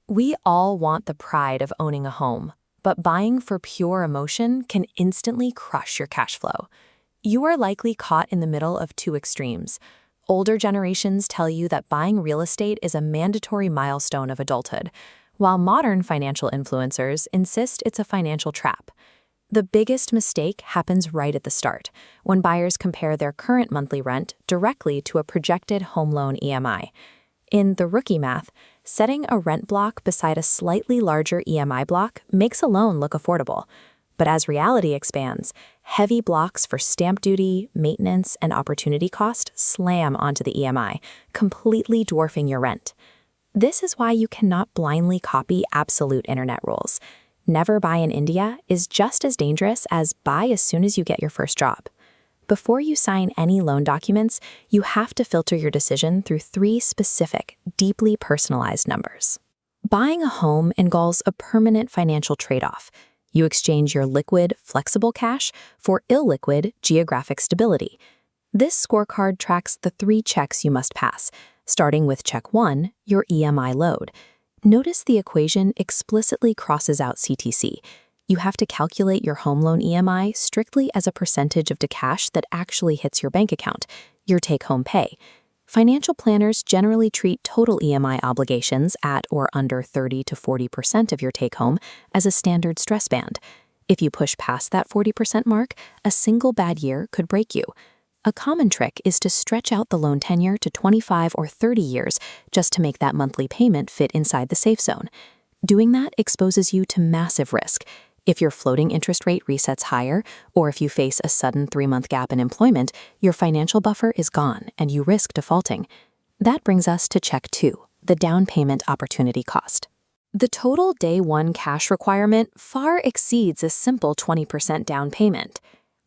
We all want the pride of owning a home, but buying for pure emotion can instantly crush your cash flow. You are likely caught in the middle of two extremes. Older generations tell you that buying real estate is a mandatory milestone of adulthood, while modern financial influencers insist it's a financial trap. The biggest mistake happens right at the start, when buyers compare their current monthly rent directly to a projected home loan EMI. In the rookie math, setting a rent block beside a slightly larger EMI block makes a loan look affordable. But as reality expands, heavy blocks for stamp duty, maintenance, and opportunity cost slam onto the EMI, completely dwarfing your rent. This is why you cannot blindly copy absolute internet rules. Never buy in India is just as dangerous as buy as soon as you get your first job. Before you sign any loan documents, you have to filter your decision through three specific, deeply personalized numbers. Buying a home involves a permanent financial trade-off. You exchange your liquid, flexible cash for illiquid, geographic stability. This scorecard tracks the three checks you must pass, starting with check 1, your EMI load. Notice the equation explicitly crosses out CTC. You have to calculate your home loan EMI strictly as a percentage of the cash that actually hits your bank account, your take-home pay. Financial planners generally treat total EMI obligations at or under 30 to 40% of your take-home as a standard stress band. If you push past that 40% mark, a single bad year could break you. A common trick is to stretch out the loan tenure to 25 or 30 years just to make that monthly payment fit inside the safe zone. Doing that exposes you to massive risk. If your floating interest rate resets higher, or if you face a sudden 3-month gap in employment, your financial buffer is gone and you risk defaulting. That brings us to check 2, the down payment opportunity cost. The total day 1 cash requirement far exceeds a simple 20% down payment.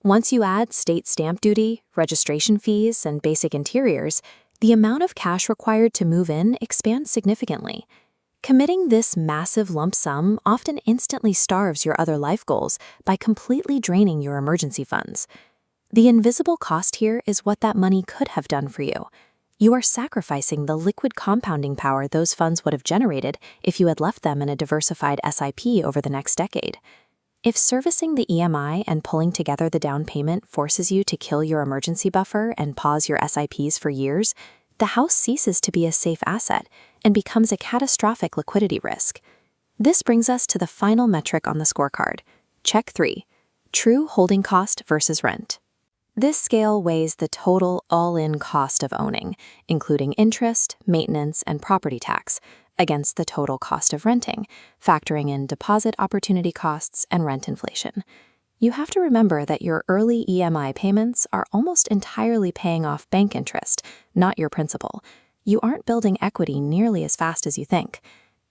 Once you add state stamp duty, registration fees, and basic interiors, the amount of cash required to move in expands significantly. Committing this massive lump sum often instantly starves your other life goals by completely draining your emergency funds. The invisible cost here is what that money could have done for you. You are sacrificing the liquid compounding power those funds would have generated if you had left them in a diversified SIP over the next decade. If servicing the EMI and pulling together the down payment forces you to kill your emergency buffer and pause your SIPs for years, the house ceases to be a safe asset and becomes a catastrophic liquidity risk. This brings us to the final metric on the scorecard, check 3, true holding cost versus rent. This scale weighs the total all-in cost of owning, including interest, maintenance, and property tax, against the total cost of renting, factoring in deposit opportunity costs and rent inflation. You have to remember that your early EMI payments are almost entirely paying off bank interest, not your principal. You aren't building equity nearly as fast as you think.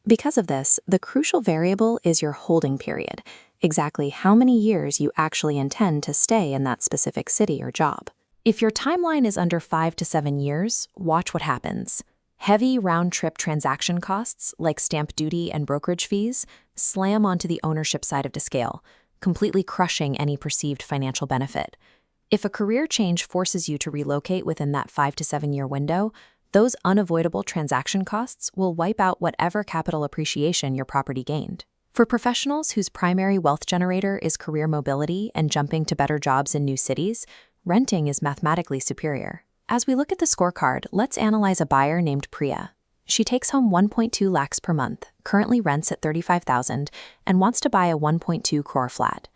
Because of this, the crucial variable is your holding period, exactly how many years you actually intend to stay in that specific city or job. If your timeline is under 5 to 7 years, watch what happens. Heavy round-trip transaction costs, like stamp duty and brokerage fees, slam onto the ownership side of the scale, completely crushing any perceived financial benefit. If a career change forces you to relocate within that 5 to 7 year window, those unavoidable transaction costs will wipe out whatever capital appreciation your property gained. For professionals whose primary wealth generator is career mobility and jumping to better jobs in new cities, renting is mathematically superior. As we look at the scorecard, let's analyze a buyer named Priya. She takes home 1.2 lakhs per month, currently rents at 35,000, and wants to buy a 1.2 crore flat.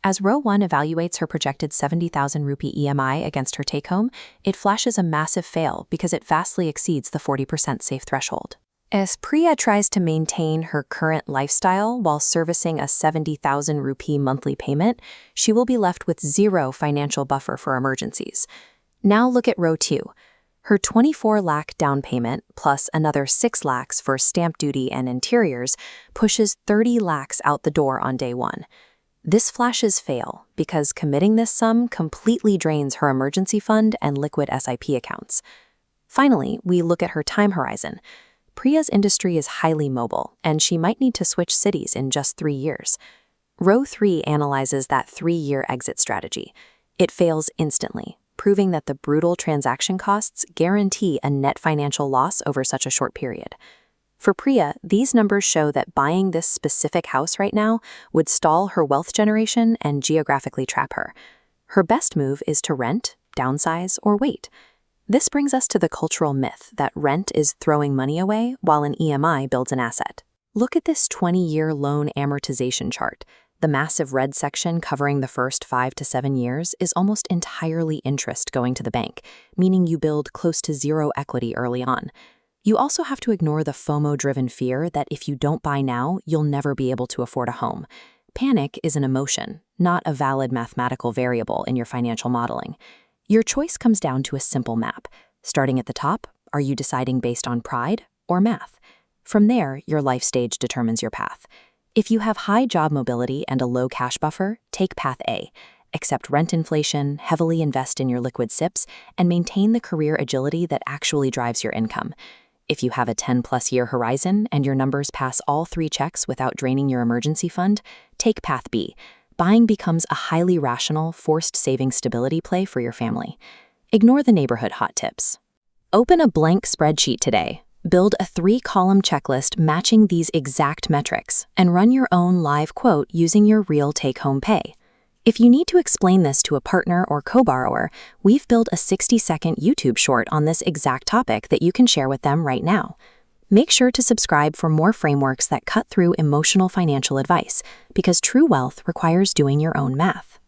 As row 1 evaluates her projected 70,000 rupee EMI against her take-home, it flashes a massive fail because it vastly exceeds the 40% safe threshold. As Priya tries to maintain her current lifestyle while servicing a 70,000 rupee monthly payment, she will be left with zero financial buffer for emergencies. Now look at row 2. Her 24 lakh down payment plus another 6 lakhs for stamp duty and interiors pushes 30 lakhs out the door on day 1. This flashes fail because committing this sum completely drains her emergency fund and liquid SIP accounts. Finally, we look at her time horizon. Priya's industry is highly mobile, and she might need to switch cities in just 3 years. Row 3 analyzes that 3-year exit strategy. It fails instantly, proving that the brutal transaction costs guarantee a net financial loss over such a short period. For Priya, these numbers show that buying this specific house right now would stall her wealth generation and geographically trap her. Her best move is to rent, downsize, or wait. This brings us to the cultural myth that rent is throwing money away while an EMI builds an asset. Look at this 20-year loan amortization chart. The massive red section covering the first 5 to 7 years is almost entirely interest going to the bank, meaning you build close to zero equity early on. You also have to ignore the FOMO-driven fear that if you don't buy now, you'll never be able to afford a home. Panic is an emotion, not a valid mathematical variable in your financial modeling. Your choice comes down to a simple map. Starting at the top, are you deciding based on pride or math? From there, your life stage determines your path. If you have high job mobility and a low cash buffer, take path A. Accept rent inflation, heavily invest in your liquid SIPs, and maintain the career agility that actually drives your income. If you have a 10-plus year horizon and your numbers pass all 3 checks without draining your emergency fund, take path B. Buying becomes a highly rational, forced saving stability play for your family. Ignore the neighborhood hot tips. Open a blank spreadsheet today. Build a 3-column checklist matching these exact metrics, and run your own live quote using your real take-home pay. If you need to explain this to a partner or co-borrower, we've built a 60-second YouTube short on this exact topic that you can share with them right now. Make sure to subscribe for more frameworks that cut through emotional financial advice, because true wealth requires doing your own math.